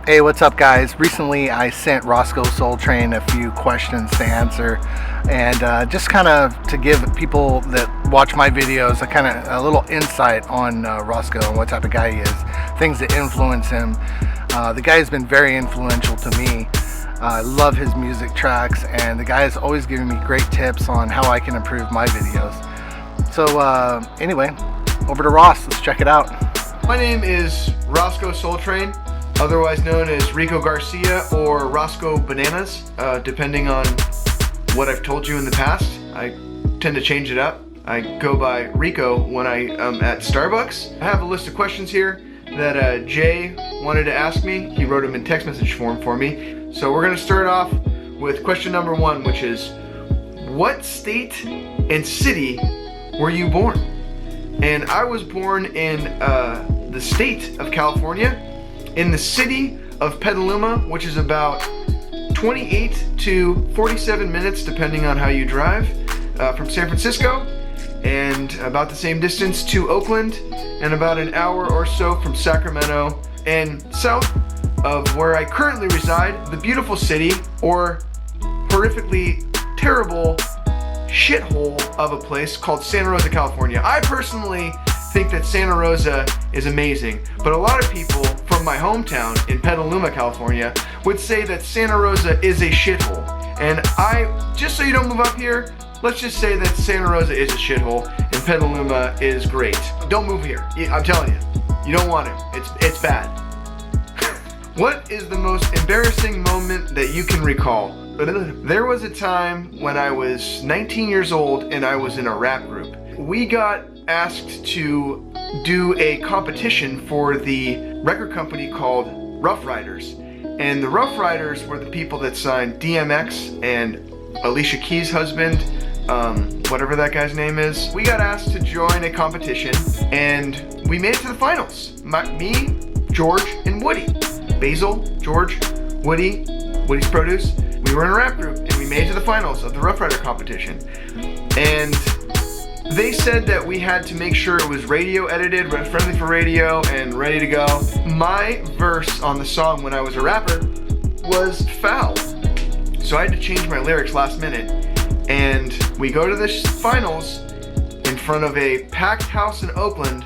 Hey, what's up, guys? Recently I sent ROSSCO SOLETRAIN a few questions to answer, and just kind of to give people that watch my videos a little insight on ROSSCO and what type of guy he is, things that influence him. The guy has been very influential to me. I love his music tracks, and the guy is always giving me great tips on how I can improve my videos. So anyway, over to Ross. Let's check it out. My name is ROSSCO SOLETRAIN, otherwise known as Rico Garcia or Roscoe Bananas, depending on what I've told you in the past. I tend to change it up. I go by Rico when I am at Starbucks. I have a list of questions here that Jay wanted to ask me. He wrote them in text message form for me. So we're going to start off with question number 1, which is, what state and city were you born? And I was born in the state of California, in the city of Petaluma, which is about 28 to 47 minutes depending on how you drive from San Francisco, and about the same distance to Oakland, and about an hour or so from Sacramento, and south of where I currently reside, the beautiful city, or horrifically terrible shithole of a place called Santa Rosa, California. I personally think that Santa Rosa is amazing, but a lot of people from my hometown in Petaluma, California would say that Santa Rosa is a shithole. And just so you don't move up here, let's just say that Santa Rosa is a shithole and Petaluma is great. Don't move here. I'm telling you, you don't want to. It's bad. What is the most embarrassing moment that you can recall? There was a time when I was 19 years old and I was in a rap group. We got asked to do a competition for the record company called Rough Riders. And the Rough Riders were the people that signed DMX and Alicia Keys' husband, whatever that guy's name is. We got asked to join a competition and we made it to the finals. Me, George, and Woody. Basil, George, Woody, Woody's produce. We were in a rap group and we made it to the finals of the Rough Rider competition. And they said that we had to make sure it was radio edited, friendly for radio, and ready to go. My verse on the song when I was a rapper was foul. So I had to change my lyrics last minute. And we go to the finals in front of a packed house in Oakland,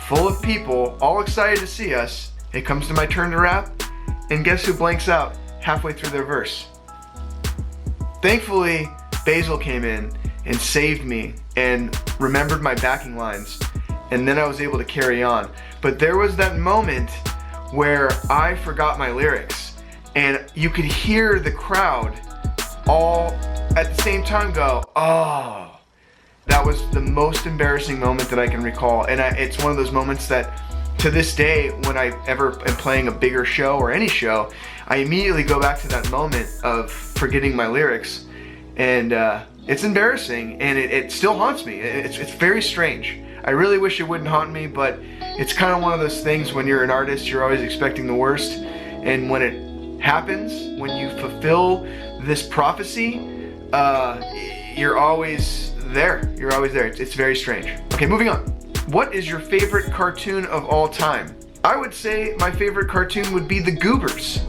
full of people, all excited to see us. It comes to my turn to rap, and guess who blanks out halfway through their verse? Thankfully, Basil came in and saved me and remembered my backing lines, and then I was able to carry on. But there was that moment where I forgot my lyrics, and you could hear the crowd all at the same time go, oh. That was the most embarrassing moment that I can recall, and it's one of those moments that to this day, when I ever am playing a bigger show or any show, I immediately go back to that moment of forgetting my lyrics, and it's embarrassing, and it still haunts me. It's very strange. I really wish it wouldn't haunt me, but it's kind of one of those things when you're an artist, you're always expecting the worst, and when it happens, when you fulfill this prophecy, you're always there. You're always there. It's very strange. Okay, moving on. What is your favorite cartoon of all time? I would say my favorite cartoon would be the Gooberz.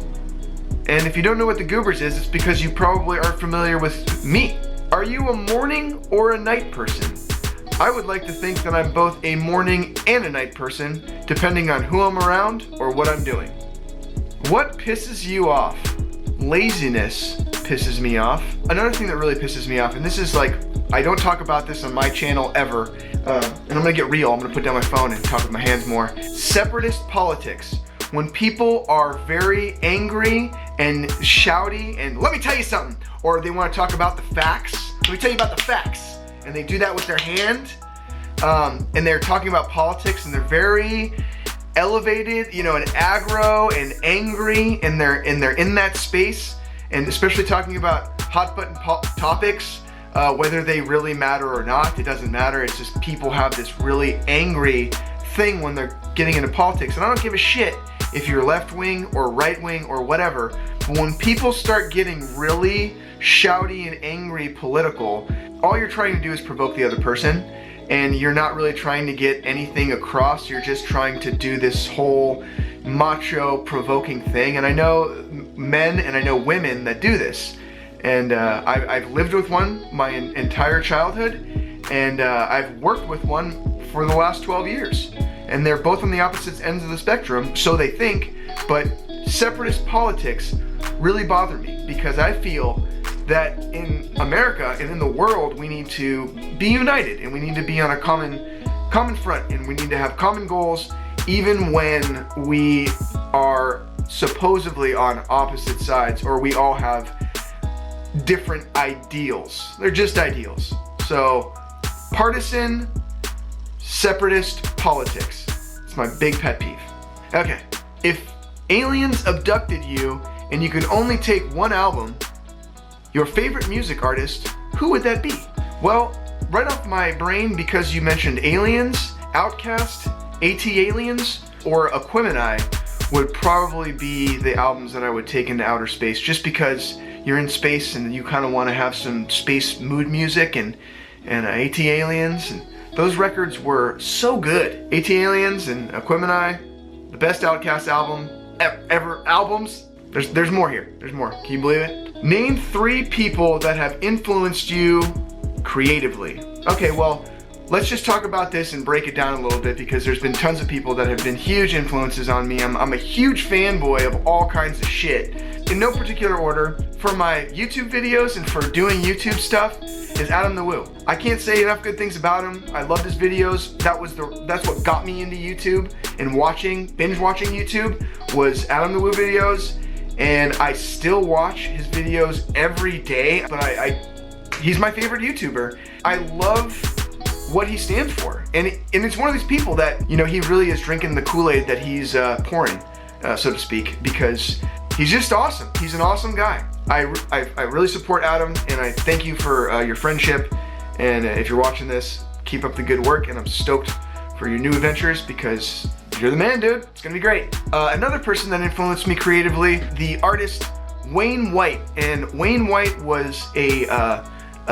And if you don't know what the Gooberz is, it's because you probably aren't familiar with me. Are you a morning or a night person? I would like to think that I'm both a morning and a night person, depending on who I'm around or what I'm doing. What pisses you off? Laziness pisses me off. Another thing that really pisses me off, and this is like, I don't talk about this on my channel ever, and I'm gonna get real. I'm gonna put down my phone and talk with my hands more. Separatist politics. When people are very angry and shouty and let me tell you something, or they want to talk about the facts. Let me tell you about the facts. And they do that with their hand, and they're talking about politics, and they're very elevated, you know, and aggro and angry, and they're in that space, and especially talking about hot button topics. Whether they really matter or not, it doesn't matter. It's just people have this really angry thing when they're getting into politics. And I don't give a shit if you're left wing or right wing or whatever. But when people start getting really shouty and angry political, all you're trying to do is provoke the other person. And you're not really trying to get anything across. You're just trying to do this whole macho, provoking thing. And I know men and I know women that do this. And I've lived with one my entire childhood, and I've worked with one for the last 12 years. And they're both on the opposite ends of the spectrum, so they think, but separatist politics really bother me, because I feel that in America and in the world we need to be united, and we need to be on a common front, and we need to have common goals, even when we are supposedly on opposite sides, or we all have different ideals. They're just ideals. So partisan, separatist politics. It's my big pet peeve. Okay, if aliens abducted you and you could only take one album, your favorite music artist, who would that be? Well, right off my brain, because you mentioned aliens, Outkast, AT-Aliens, or Aquemini would probably be the albums that I would take into outer space, just because you're in space and you kind of want to have some space mood music, and AT-Aliens, and those records were so good. AT-Aliens and Aquemini, the best Outkast album ever. Albums. There's more here. There's more. Can you believe it? Name 3 people that have influenced you creatively. Okay, well, let's just talk about this and break it down a little bit, because there's been tons of people that have been huge influences on me. I'm a huge fanboy of all kinds of shit. In no particular order, for my YouTube videos and for doing YouTube stuff, is Adam the Woo. I can't say enough good things about him. I loved his videos. That's what got me into YouTube and binge watching YouTube, was Adam the Woo videos. And I still watch his videos every day, but he's my favorite YouTuber. I love what he stands for. And it's one of these people that, he really is drinking the Kool-Aid that he's pouring, so to speak, because he's just awesome. He's an awesome guy. I really support Adam, and I thank you for your friendship. And if you're watching this, keep up the good work, and I'm stoked for your new adventures, because you're the man, dude. It's gonna be great. Another person that influenced me creatively, the artist Wayne White. And Wayne White was a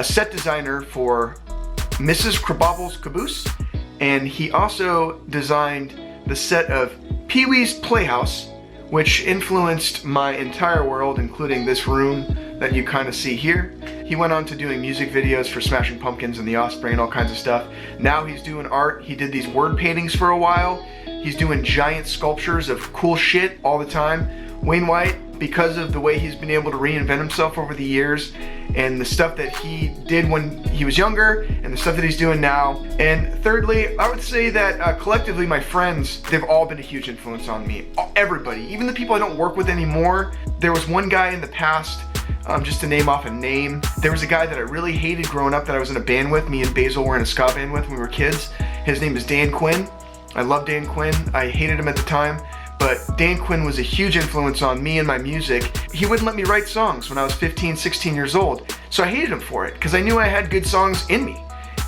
set designer for Mrs. Krabappel's Caboose, and he also designed the set of Pee-wee's Playhouse, which influenced my entire world, including this room that you kind of see here. He went on to doing music videos for Smashing Pumpkins and The Offspring and all kinds of stuff. Now he's doing art. He did these word paintings for a while. He's doing giant sculptures of cool shit all the time. Wayne White, because of the way he's been able to reinvent himself over the years, and the stuff that he did when he was younger, and the stuff that he's doing now. And thirdly, I would say that collectively, my friends, they've all been a huge influence on me. Everybody, even the people I don't work with anymore. There was one guy in the past, just to name off a name, there was a guy that I really hated growing up that I was in a band with. Me and Basil were in a ska band with when we were kids. His name is Dan Quinn. I love Dan Quinn. I hated him at the time, but Dan Quinn was a huge influence on me and my music. He wouldn't let me write songs when I was 15, 16 years old, so I hated him for it, because I knew I had good songs in me.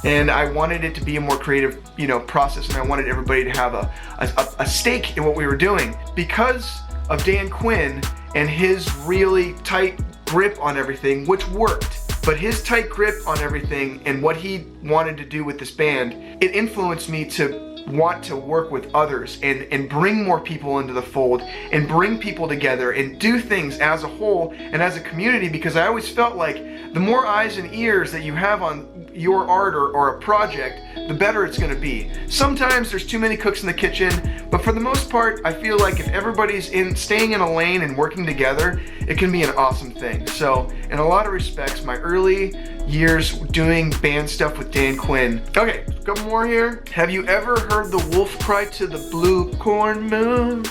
And I wanted it to be a more creative, process, and I wanted everybody to have a stake in what we were doing. Because of Dan Quinn and his really tight grip on everything, which worked, but his tight grip on everything and what he wanted to do with this band, it influenced me to want to work with others and bring more people into the fold and bring people together and do things as a whole and as a community, because I always felt like the more eyes and ears that you have on your art or a project, the better it's going to be. Sometimes there's too many cooks in the kitchen, but for the most part, I feel like if everybody's staying in a lane and working together, it can be an awesome thing. So in a lot of respects, my early years doing band stuff with Dan Quinn. Okay, a couple more here. Have you ever heard the wolf cry to the blue corn moon?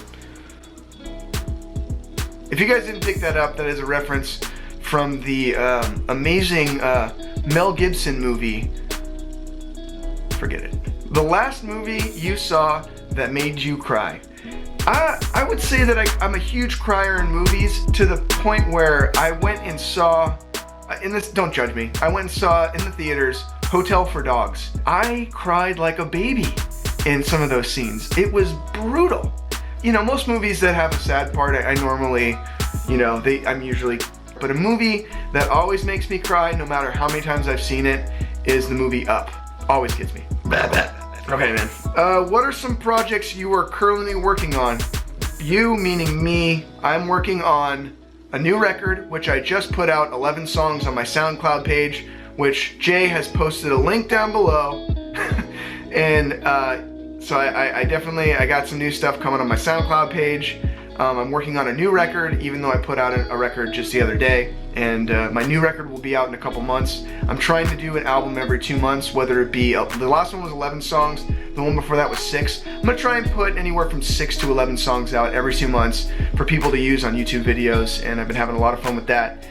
If you guys didn't pick that up, that is a reference from the amazing Mel Gibson movie. Forget it. The last movie you saw that made you cry. I would say that I'm a huge crier in movies, to the point where I went and saw, don't judge me, I went and saw in the theaters Hotel for Dogs. I cried like a baby in some of those scenes. It was brutal. Most movies that have a sad part, I normally, I'm usually, but a movie that always makes me cry, no matter how many times I've seen it, is the movie Up. Always gets me. Okay, man. What are some projects you are currently working on? you, meaning me, I'm working on a new record, which I just put out 11 songs on my SoundCloud page, which Jay has posted a link down below. And so I definitely got some new stuff coming on my SoundCloud page. I'm working on a new record, even though I put out a record just the other day. And my new record will be out in a couple months. I'm trying to do an album every 2 months, whether it be, the last one was 11 songs, the one before that was 6. I'm gonna try and put anywhere from 6 to 11 songs out every 2 months for people to use on YouTube videos, and I've been having a lot of fun with that.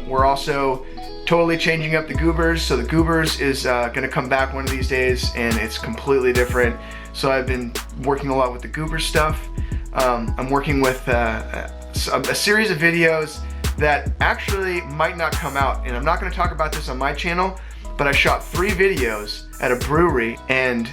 We're also totally changing up the Gooberz, so the Gooberz is gonna come back one of these days, and it's completely different. So I've been working a lot with the Gooberz stuff. I'm working with a series of videos that actually might not come out, and I'm not going to talk about this on my channel, but I shot 3 videos at a brewery and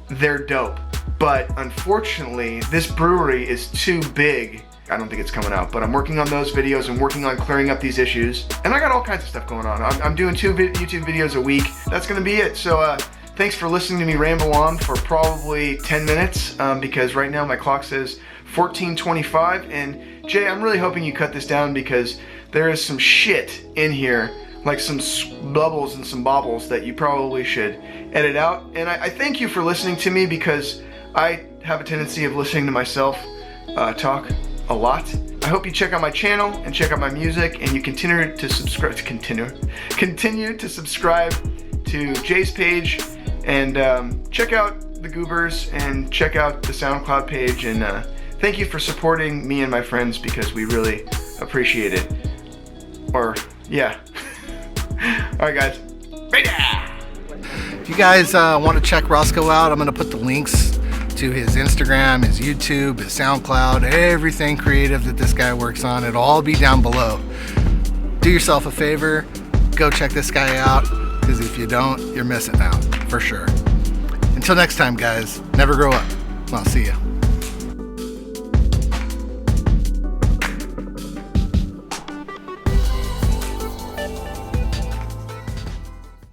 they're dope. But unfortunately, this brewery is too big. I don't think it's coming out, but I'm working on those videos and working on clearing up these issues. And I got all kinds of stuff going on. I'm doing 2 YouTube videos a week. That's going to be it. So thanks for listening to me ramble on for probably 10 minutes because right now my clock says 14:25, and Jay, I'm really hoping you cut this down because there is some shit in here, like some bubbles and some bobbles that you probably should edit out. And I thank you for listening to me because I have a tendency of listening to myself talk a lot. I hope you check out my channel and check out my music, and you continue to subscribe to Jay's page, and check out the Gooberz and check out the SoundCloud page, and thank you for supporting me and my friends because we really appreciate it. Or, yeah. Alright guys. If you guys want to check Roscoe out, I'm going to put the links to his Instagram, his YouTube, his SoundCloud, everything creative that this guy works on. It'll all be down below. Do yourself a favor, go check this guy out, because if you don't, you're missing out, for sure. Until next time, guys, never grow up. I'll see you.